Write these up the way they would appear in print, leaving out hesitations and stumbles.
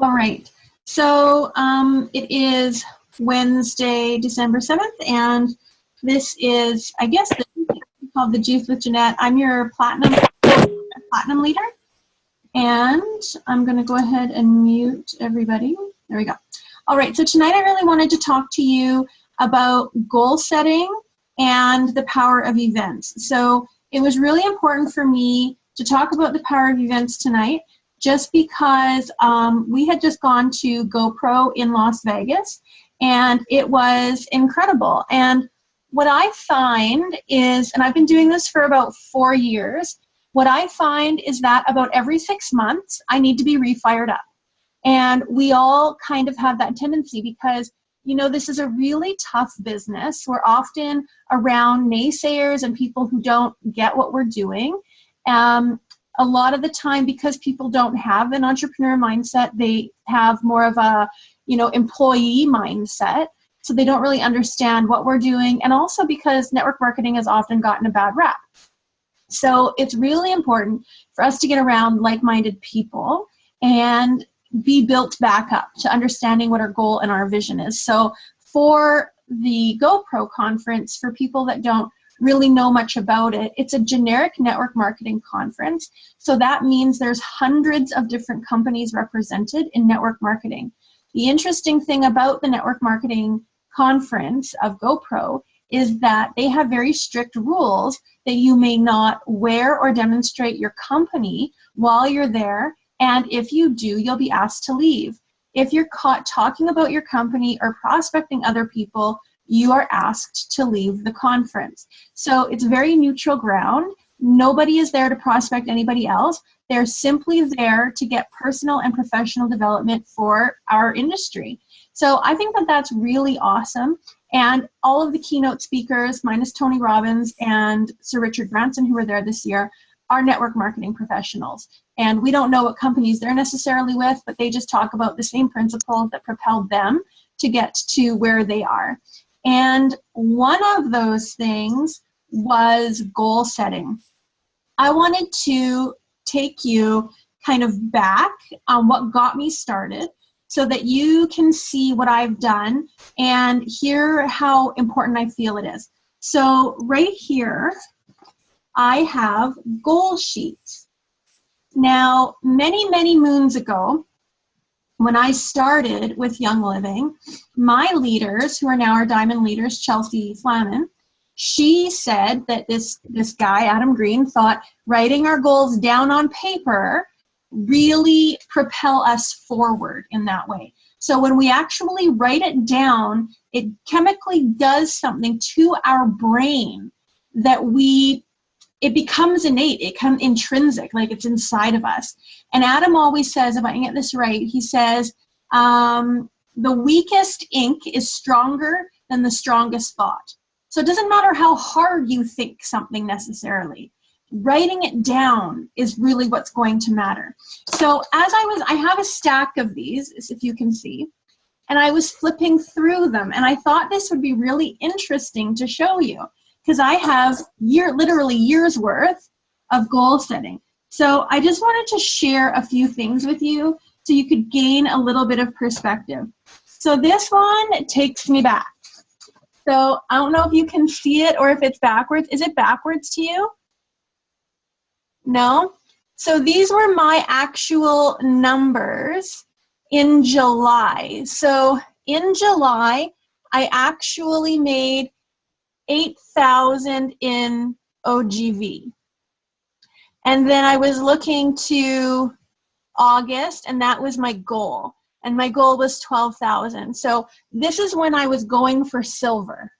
All right. So it is Wednesday, December 7th, and this is, I guess, called The Juice with Jeanette. I'm your platinum leader, and I'm going to go ahead and mute everybody. There we go. All right. So tonight I really wanted to talk to you about goal setting and the power of events. So it was really important for me to talk about the power of events tonight, just because we had just gone to GoPro in Las Vegas, and it was incredible. And what I find is, and I've been doing this for about 4 years, what I find is that about every 6 months, I need to be refired up. And we all kind of have that tendency because, you know, this is a really tough business. We're often around naysayers and people who don't get what we're doing. A lot of the time, because people don't have an entrepreneur mindset, they have more of a, you know, employee mindset. So they don't really understand what we're doing. And also because network marketing has often gotten a bad rap. So it's really important for us to get around like-minded people and be built back up to understanding what our goal and our vision is. So for the GoPro conference, for people that don't really know much about it, it's a generic network marketing conference. So that means there's hundreds of different companies represented in network marketing. The interesting thing about the network marketing conference of GoPro is that they have very strict rules that you may not wear or demonstrate your company while you're there. And if you do, you'll be asked to leave. If you're caught talking about your company or prospecting other people, you are asked to leave the conference. So it's very neutral ground. Nobody is there to prospect anybody else. They're simply there to get personal and professional development for our industry. So I think that that's really awesome. And all of the keynote speakers, minus Tony Robbins and Sir Richard Branson, who were there this year, are network marketing professionals. And we don't know what companies they're necessarily with, but they just talk about the same principles that propelled them to get to where they are. And one of those things was goal setting. I wanted to take you kind of back on what got me started so that you can see what I've done and hear how important I feel it is. So right here, I have goal sheets. Now, many, many moons ago, when I started with Young Living, my leaders, who are now our diamond leaders, Chelsea Flaman, she said that this guy, Adam Green, thought writing our goals down on paper really propel us forward in that way. So when we actually write it down, it chemically does something to our brain that it becomes innate, it becomes intrinsic, like it's inside of us. And Adam always says, if I can get this right, he says, the weakest ink is stronger than the strongest thought. So it doesn't matter how hard you think something necessarily. Writing it down is really what's going to matter. So I have a stack of these, if you can see, and I was flipping through them, and I thought this would be really interesting to show you, because I have literally years worth of goal setting. So I just wanted to share a few things with you so you could gain a little bit of perspective. So this one takes me back. So I don't know if you can see it or if it's backwards. Is it backwards to you? No? So these were my actual numbers in July. So in July, I actually made 8,000 in OGV. And then I was looking to August, and that was my goal. And my goal was 12,000. So this is when I was going for silver.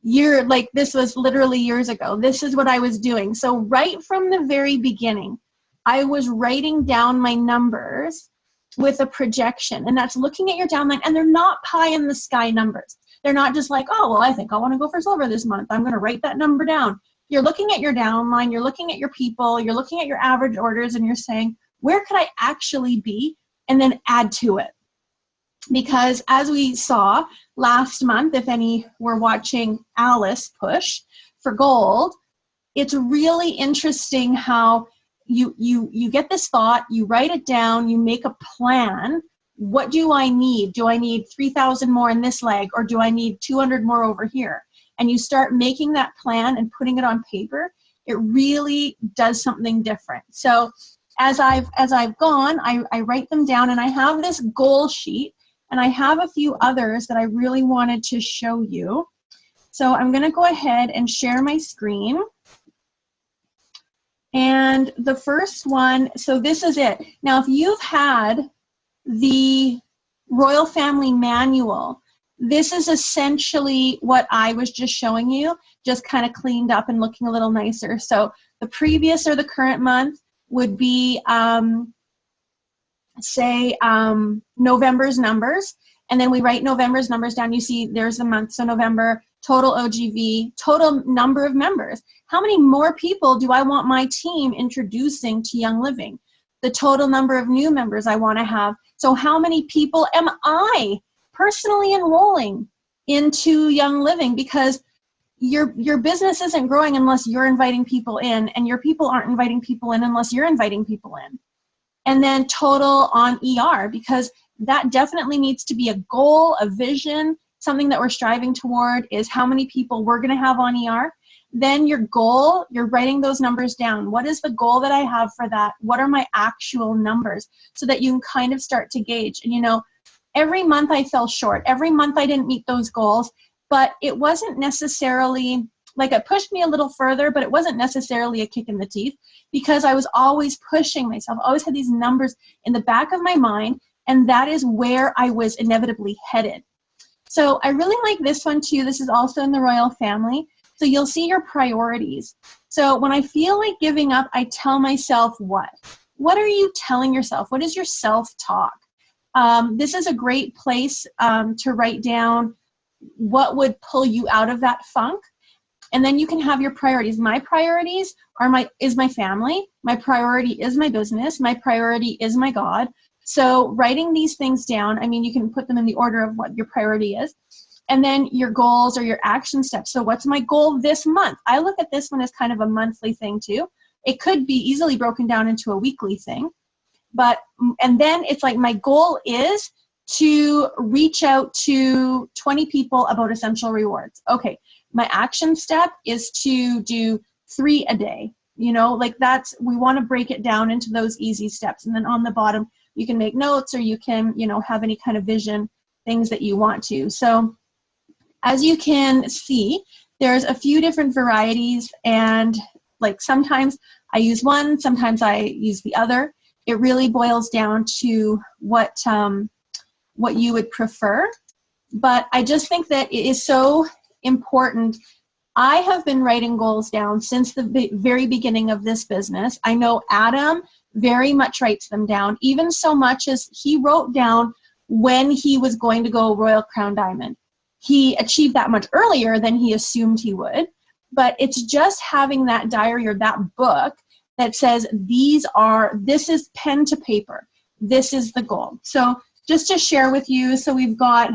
This was literally years ago. This is what I was doing. So right from the very beginning, I was writing down my numbers with a projection. And that's looking at your downline, and they're not pie in the sky numbers. They're not just like, oh, well, I think I want to go for silver this month. I'm going to write that number down. You're looking at your downline, you're looking at your people, you're looking at your average orders, and you're saying, where could I actually be? And then add to it. Because as we saw last month, if any were watching Alice push for gold, it's really interesting how you get this thought, you write it down, you make a plan what do I need? Do I need 3,000 more in this leg, or do I need 200 more over here? And you start making that plan and putting it on paper, it really does something different. So as I've gone, I write them down, and I have this goal sheet, and I have a few others that I really wanted to show you. So I'm going to go ahead and share my screen. And the first one, so this is it. Now, if you've had the Royal Family Manual, this is essentially what I was just showing you, just kind of cleaned up and looking a little nicer. So the previous or the current month would be, say, November's numbers. And then we write November's numbers down. You see there's the month. So November, total OGV, total number of members. How many more people do I want my team introducing to Young Living? The total number of new members I want to have. So how many people am I personally enrolling into Young Living? Because your business isn't growing unless you're inviting people in, and your people aren't inviting people in unless you're inviting people in. And then total on ER, because that definitely needs to be a goal, a vision, something that we're striving toward, is how many people we're going to have on ER. Then your goal, you're writing those numbers down. What is the goal that I have for that? What are my actual numbers? So that you can kind of start to gauge. And you know, every month I fell short. Every month I didn't meet those goals, but it wasn't necessarily, like, it pushed me a little further, but it wasn't necessarily a kick in the teeth, because I was always pushing myself. I always had these numbers in the back of my mind, and that is where I was inevitably headed. So I really like this one too. This is also in the Royal Family. So you'll see your priorities. So when I feel like giving up, I tell myself what? What are you telling yourself? What is your self-talk? This is a great place to write down what would pull you out of that funk. And then you can have your priorities. My priorities is my family. My priority is my business. My priority is my God. So writing these things down, I mean, you can put them in the order of what your priority is. And then your goals or your action steps. So what's my goal this month? I look at this one as kind of a monthly thing too. It could be easily broken down into a weekly thing. And then it's like, my goal is to reach out to 20 people about Essential Rewards. Okay, my action step is to do 3 a day. You know, like we want to break it down into those easy steps. And then on the bottom, you can make notes, or you can, you know, have any kind of vision, things that you want to. So as you can see, there's a few different varieties, and like sometimes I use one, sometimes I use the other. It really boils down to what you would prefer. But I just think that it is so important. I have been writing goals down since the very beginning of this business. I know Adam very much writes them down, even so much as he wrote down when he was going to go Royal Crown Diamond. He achieved that much earlier than he assumed he would, but it's just having that diary or that book that says this is pen to paper. This is the goal. So just to share with you, so we've got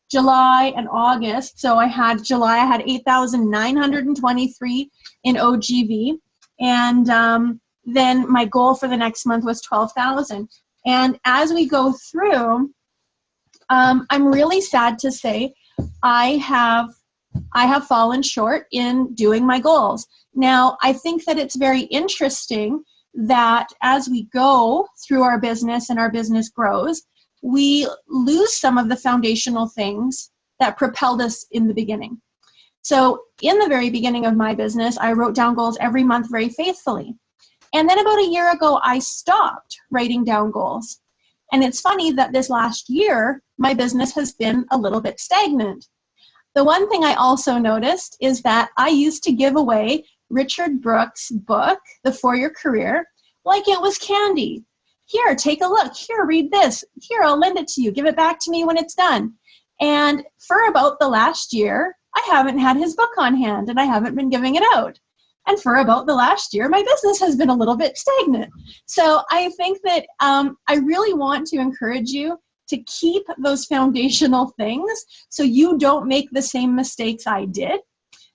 July and August. So I had July, I had 8,923 in OGV. And then my goal for the next month was 12,000. And as we go through, I'm really sad to say I have fallen short in doing my goals. Now, I think that it's very interesting that as we go through our business and our business grows, we lose some of the foundational things that propelled us in the beginning. So in the very beginning of my business, I wrote down goals every month very faithfully. And then about a year ago, I stopped writing down goals. And it's funny that this last year, my business has been a little bit stagnant. The one thing I also noticed is that I used to give away Richard Brooks' book, The 4-Year Career, like it was candy. Here, take a look. Here, read this. Here, I'll lend it to you. Give it back to me when it's done. And for about the last year, I haven't had his book on hand, and I haven't been giving it out. And for about the last year, my business has been a little bit stagnant. So I think that I really want to encourage you to keep those foundational things so you don't make the same mistakes I did.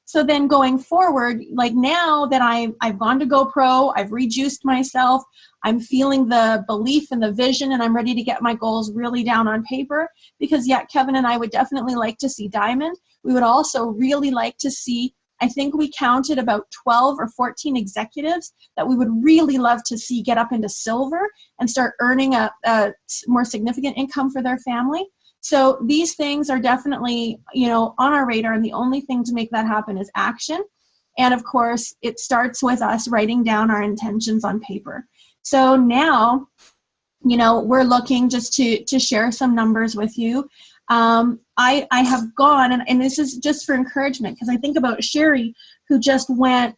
So then going forward, like now that I've gone to GoPro, I've rejuiced myself, I'm feeling the belief and the vision, and I'm ready to get my goals really down on paper, because yeah, Kevin and I would definitely like to see diamond. We would also really like to see, I think we counted about 12 or 14 executives that we would really love to see get up into silver and start earning a more significant income for their family. So these things are definitely, you know, on our radar, and the only thing to make that happen is action. And of course, it starts with us writing down our intentions on paper. So now, you know, we're looking just to share some numbers with you. I have gone, and this is just for encouragement, because I think about Sherry, who just went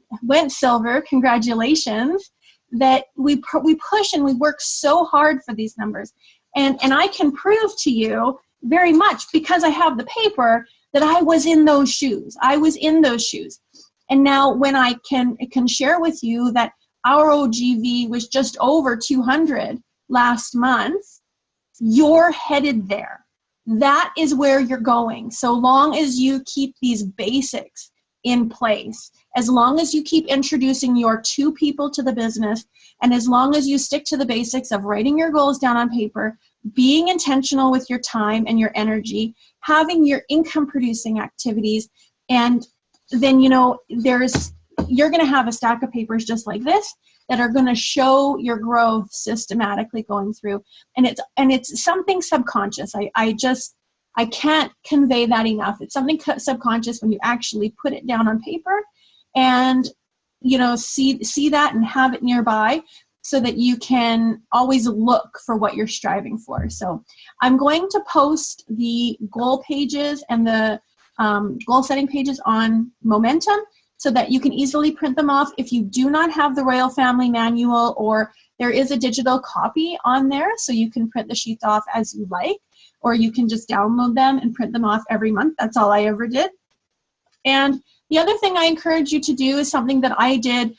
silver. Congratulations. That we push and we work so hard for these numbers. And I can prove to you very much, because I have the paper, that I was in those shoes. I was in those shoes. And now when I can share with you that our OGV was just over 200 last month, you're headed there. That is where you're going. So long as you keep these basics in place, as long as you keep introducing your 2 people to the business, and as long as you stick to the basics of writing your goals down on paper, being intentional with your time and your energy, having your income producing activities, and then, you know, you're going to have a stack of papers just like this that are going to show your growth systematically going through. And it's something subconscious. I can't convey that enough. It's something subconscious when you actually put it down on paper and, you know, see that and have it nearby, so that you can always look for what you're striving for. So I'm going to post the goal pages and the goal setting pages on Momentum, so that you can easily print them off. If you do not have the Royal Family Manual, or there is a digital copy on there, so you can print the sheets off as you like, or you can just download them and print them off every month. That's all I ever did. And the other thing I encourage you to do is something that I did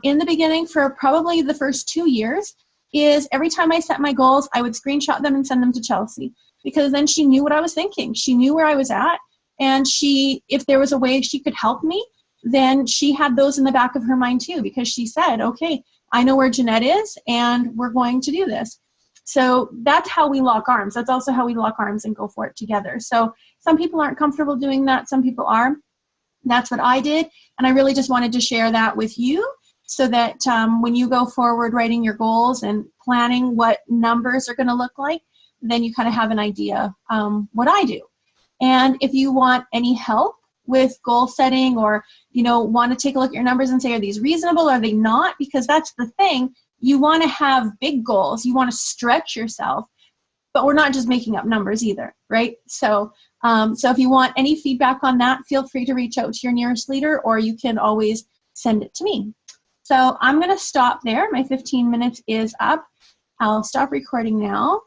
in the beginning for probably the first 2 years, is every time I set my goals, I would screenshot them and send them to Chelsea, because then she knew what I was thinking. She knew where I was at, and if there was a way she could help me, then she had those in the back of her mind too, because she said, okay, I know where Jeanette is, and we're going to do this. So that's how we lock arms. That's also how we lock arms and go for it together. So some people aren't comfortable doing that. Some people are. That's what I did. And I really just wanted to share that with you, so that when you go forward writing your goals and planning what numbers are going to look like, then you kind of have an idea what I do. And if you want any help with goal setting, or, you know, want to take a look at your numbers and say, are these reasonable? Are they not? Because that's the thing. You want to have big goals. You want to stretch yourself, but we're not just making up numbers either, right? So if you want any feedback on that, feel free to reach out to your nearest leader, or you can always send it to me. So I'm going to stop there. My 15 minutes is up. I'll stop recording now.